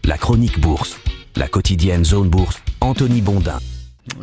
La chronique bourse, la quotidienne Zone Bourse, Anthony Bondin.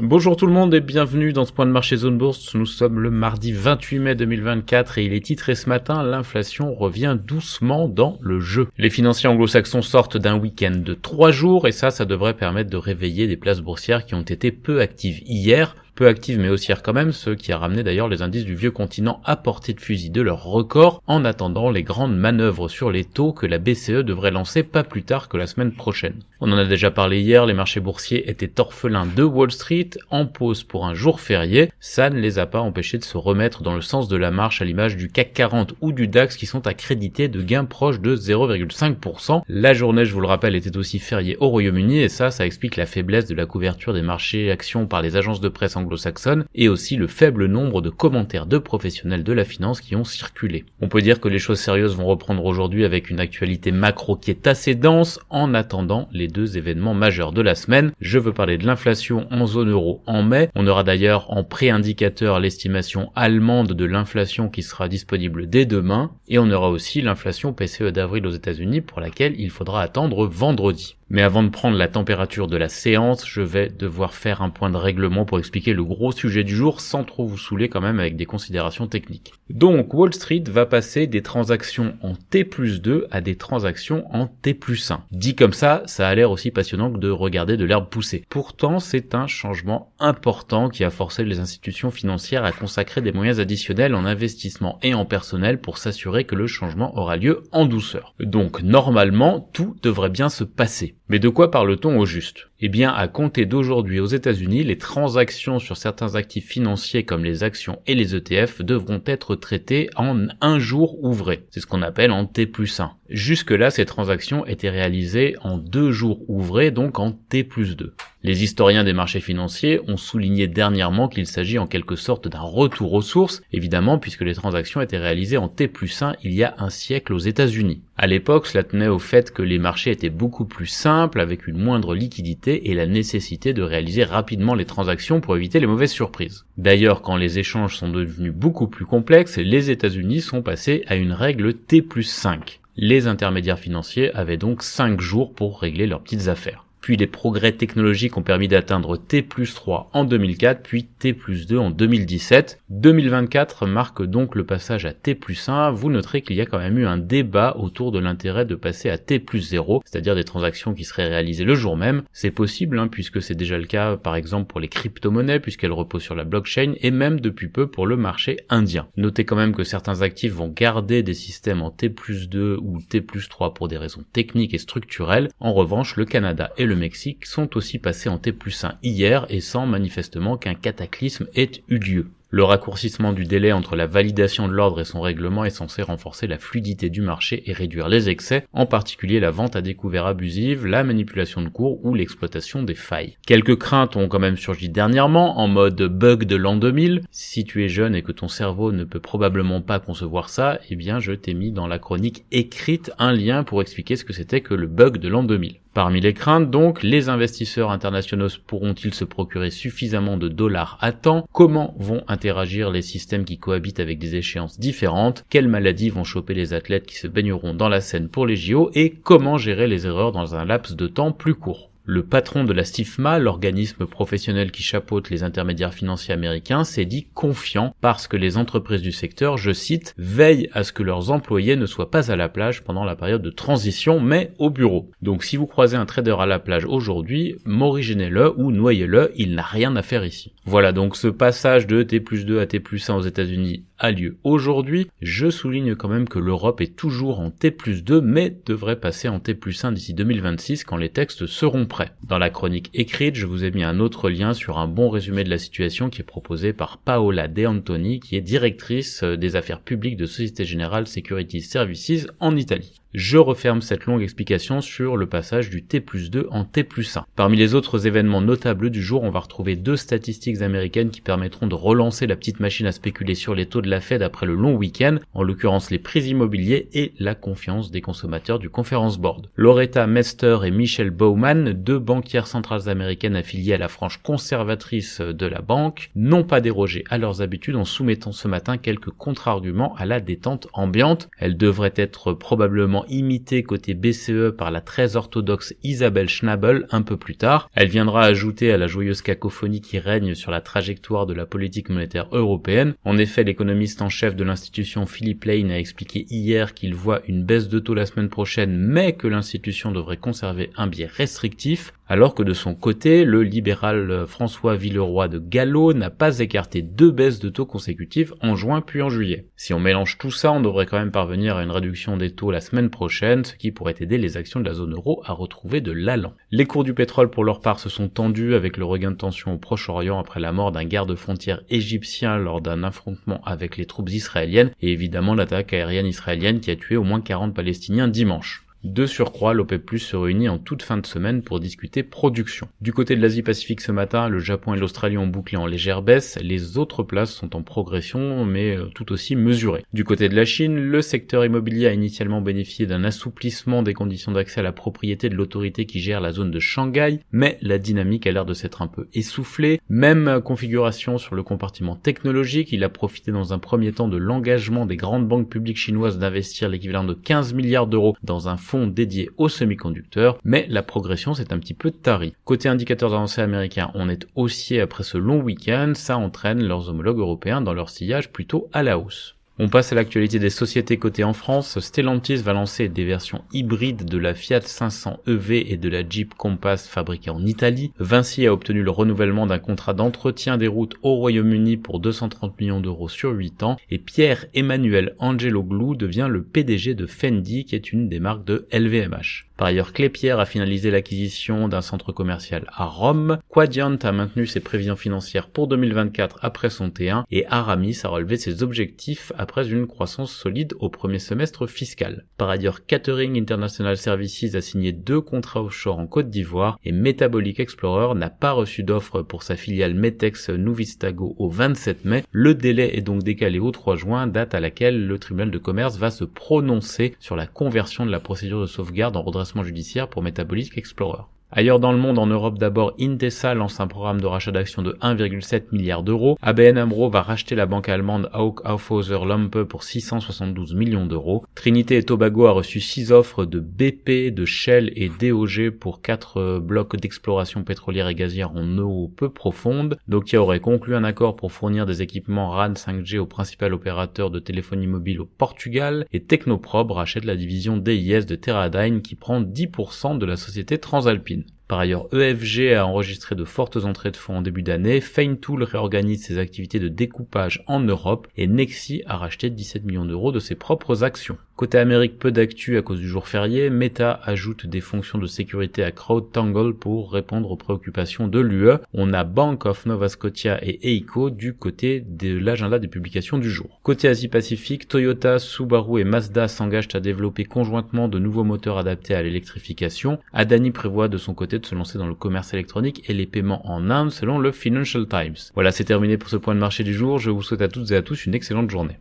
Bonjour tout le monde et bienvenue dans ce point de marché Zone Bourse. Nous sommes le mardi 28 mai 2024 et il est titré ce matin, l'inflation revient doucement dans le jeu. Les financiers anglo-saxons sortent d'un week-end de 3 jours et ça devrait permettre de réveiller des places boursières qui ont été peu actives hier. Peu actives mais haussières quand même, ce qui a ramené d'ailleurs les indices du vieux continent à portée de fusil de leur record en attendant les grandes manœuvres sur les taux que la BCE devrait lancer pas plus tard que la semaine prochaine. On en a déjà parlé hier, les marchés boursiers étaient orphelins de Wall Street, en pause pour un jour férié. Ça ne les a pas empêchés de se remettre dans le sens de la marche à l'image du CAC 40 ou du DAX qui sont accrédités de gains proches de 0,5%. La journée, je vous le rappelle, était aussi fériée au Royaume-Uni et ça explique la faiblesse de la couverture des marchés actions par les agences de presse anglo-saxonnes et aussi le faible nombre de commentaires de professionnels de la finance qui ont circulé. On peut dire que les choses sérieuses vont reprendre aujourd'hui avec une actualité macro qui est assez dense en attendant les deux événements majeurs de la semaine. Je veux parler de l'inflation en zone euro en mai. On aura d'ailleurs en pré-indicateur l'estimation allemande de l'inflation qui sera disponible dès demain et on aura aussi l'inflation PCE d'avril aux États-Unis pour laquelle il faudra attendre vendredi. Mais avant de prendre la température de la séance, je vais devoir faire un point de règlement pour expliquer le gros sujet du jour sans trop vous saouler quand même avec des considérations techniques. Donc Wall Street va passer des transactions en T+2 à des transactions en T+1. Dit comme ça a l'air aussi passionnant que de regarder de l'herbe pousser. Pourtant, c'est un changement important qui a forcé les institutions financières à consacrer des moyens additionnels en investissement et en personnel pour s'assurer que le changement aura lieu en douceur. Donc normalement, tout devrait bien se passer. Mais de quoi parle-t-on au juste ? Eh bien, à compter d'aujourd'hui aux États-Unis, les transactions sur certains actifs financiers comme les actions et les ETF devront être traitées en un jour ouvré. C'est ce qu'on appelle en T+1. Jusque-là, ces transactions étaient réalisées en 2 jours ouvrés, donc en T+2. Les historiens des marchés financiers ont souligné dernièrement qu'il s'agit en quelque sorte d'un retour aux sources, évidemment puisque les transactions étaient réalisées en T+1 il y a un siècle aux États-Unis. À l'époque, cela tenait au fait que les marchés étaient beaucoup plus simples, avec une moindre liquidité et la nécessité de réaliser rapidement les transactions pour éviter les mauvaises surprises. D'ailleurs, quand les échanges sont devenus beaucoup plus complexes, les États-Unis sont passés à une règle T+5. Les intermédiaires financiers avaient donc 5 jours pour régler leurs petites affaires. Puis les progrès technologiques ont permis d'atteindre T+3 en 2004, puis T+2 en 2017. 2024 marque donc le passage à T+1. Vous noterez qu'il y a quand même eu un débat autour de l'intérêt de passer à T+0, c'est-à-dire des transactions qui seraient réalisées le jour même. C'est possible, puisque c'est déjà le cas par exemple pour les crypto-monnaies, puisqu'elles reposent sur la blockchain, et même depuis peu pour le marché indien. Notez quand même que certains actifs vont garder des systèmes en T+2 ou T+3 pour des raisons techniques et structurelles. En revanche, le Canada et le Mexique sont aussi passés en T+1 hier et sans manifestement qu'un cataclysme ait eu lieu. Le raccourcissement du délai entre la validation de l'ordre et son règlement est censé renforcer la fluidité du marché et réduire les excès, en particulier la vente à découvert abusive, la manipulation de cours ou l'exploitation des failles. Quelques craintes ont quand même surgi dernièrement, en mode bug de l'an 2000. Si tu es jeune et que ton cerveau ne peut probablement pas concevoir ça, eh bien je t'ai mis dans la chronique écrite un lien pour expliquer ce que c'était que le bug de l'an 2000. Parmi les craintes donc, les investisseurs internationaux pourront-ils se procurer suffisamment de dollars à temps ? Comment vont interagir les systèmes qui cohabitent avec des échéances différentes ? Quelles maladies vont choper les athlètes qui se baigneront dans la Seine pour les JO ? Et comment gérer les erreurs dans un laps de temps plus court ? Le patron de la SIFMA, l'organisme professionnel qui chapeaute les intermédiaires financiers américains, s'est dit confiant parce que les entreprises du secteur, je cite, veillent à ce que leurs employés ne soient pas à la plage pendant la période de transition, mais au bureau. Donc si vous croisez un trader à la plage aujourd'hui, morigénez-le ou noyez-le, il n'a rien à faire ici. Voilà donc ce passage de T+2 à T+1 aux États-Unis a lieu aujourd'hui. Je souligne quand même que l'Europe est toujours en T+2 mais devrait passer en T+1 d'ici 2026 quand les textes seront prêts. Dans la chronique écrite, je vous ai mis un autre lien sur un bon résumé de la situation qui est proposé par Paola De Antoni qui est directrice des affaires publiques de Société Générale Securities Services en Italie. Je referme cette longue explication sur le passage du T+2 en T+1. Parmi les autres événements notables du jour, on va retrouver 2 statistiques américaines qui permettront de relancer la petite machine à spéculer sur les taux de la Fed après le long week-end, en l'occurrence les prix immobiliers et la confiance des consommateurs du Conference Board. Loretta Mester et Michelle Bowman, 2 banquières centrales américaines affiliées à la frange conservatrice de la banque, n'ont pas dérogé à leurs habitudes en soumettant ce matin quelques contre-arguments à la détente ambiante. Elles devraient être probablement également imitée côté BCE par la très orthodoxe Isabelle Schnabel un peu plus tard. Elle viendra ajouter à la joyeuse cacophonie qui règne sur la trajectoire de la politique monétaire européenne. En effet, l'économiste en chef de l'institution Philip Lane a expliqué hier qu'il voit une baisse de taux la semaine prochaine, mais que l'institution devrait conserver un biais restrictif, alors que de son côté, le libéral François Villeroy de Gallo n'a pas écarté 2 baisses de taux consécutives en juin puis en juillet. Si on mélange tout ça, on devrait quand même parvenir à une réduction des taux la semaine prochaine, ce qui pourrait aider les actions de la zone euro à retrouver de l'allant. Les cours du pétrole pour leur part se sont tendus avec le regain de tension au Proche-Orient après la mort d'un garde-frontière égyptien lors d'un affrontement avec les troupes israéliennes et évidemment l'attaque aérienne israélienne qui a tué au moins 40 Palestiniens dimanche. De surcroît, l'OPEP+ se réunit en toute fin de semaine pour discuter production. Du côté de l'Asie-Pacifique ce matin, le Japon et l'Australie ont bouclé en légère baisse, les autres places sont en progression mais tout aussi mesurée. Du côté de la Chine, le secteur immobilier a initialement bénéficié d'un assouplissement des conditions d'accès à la propriété de l'autorité qui gère la zone de Shanghai, mais la dynamique a l'air de s'être un peu essoufflée. Même configuration sur le compartiment technologique, il a profité dans un premier temps de l'engagement des grandes banques publiques chinoises d'investir l'équivalent de 15 milliards d'euros dans un fonds dédié aux semi-conducteurs, mais la progression s'est un petit peu tarie. Côté indicateurs avancés américains, on est haussier après ce long week-end, ça entraîne leurs homologues européens dans leur sillage plutôt à la hausse. On passe à l'actualité des sociétés cotées en France. Stellantis va lancer des versions hybrides de la Fiat 500 EV et de la Jeep Compass fabriquées en Italie. Vinci a obtenu le renouvellement d'un contrat d'entretien des routes au Royaume-Uni pour 230 millions d'euros sur 8 ans et Pierre-Emmanuel Angeloglou devient le PDG de Fendi qui est une des marques de LVMH. Par ailleurs, Klépierre a finalisé l'acquisition d'un centre commercial à Rome, Quadient a maintenu ses prévisions financières pour 2024 après son T1 et Aramis a relevé ses objectifs après une croissance solide au premier semestre fiscal. Par ailleurs, Catering International Services a signé 2 contrats offshore en Côte d'Ivoire et Metabolic Explorer n'a pas reçu d'offre pour sa filiale Metex Nuvistago au 27 mai. Le délai est donc décalé au 3 juin, date à laquelle le tribunal de commerce va se prononcer sur la conversion de la procédure de sauvegarde en redressement judiciaire pour Metabolic Explorer. Ailleurs dans le monde, en Europe d'abord, Intesa lance un programme de rachat d'actions de 1,7 milliard d'euros. ABN AMRO va racheter la banque allemande Hauck Aufhäuser Lampe pour 672 millions d'euros. Trinité et Tobago a reçu 6 offres de BP, de Shell et DOG pour 4 blocs d'exploration pétrolière et gazière en eau peu profonde. Nokia aurait conclu un accord pour fournir des équipements RAN 5G au principal opérateur de téléphonie mobile au Portugal. Et Technoprobe rachète la division DIS de Teradyne qui prend 10% de la société Transalpine. Par ailleurs, EFG a enregistré de fortes entrées de fonds en début d'année, Feintool réorganise ses activités de découpage en Europe et Nexi a racheté 17 millions d'euros de ses propres actions. Côté Amérique, peu d'actu à cause du jour férié, Meta ajoute des fonctions de sécurité à CrowdTangle pour répondre aux préoccupations de l'UE. On a Bank of Nova Scotia et Eiko du côté de l'agenda des publications du jour. Côté Asie-Pacifique, Toyota, Subaru et Mazda s'engagent à développer conjointement de nouveaux moteurs adaptés à l'électrification. Adani prévoit de son côté de se lancer dans le commerce électronique et les paiements en Inde selon le Financial Times. Voilà, c'est terminé pour ce point de marché du jour. Je vous souhaite à toutes et à tous une excellente journée.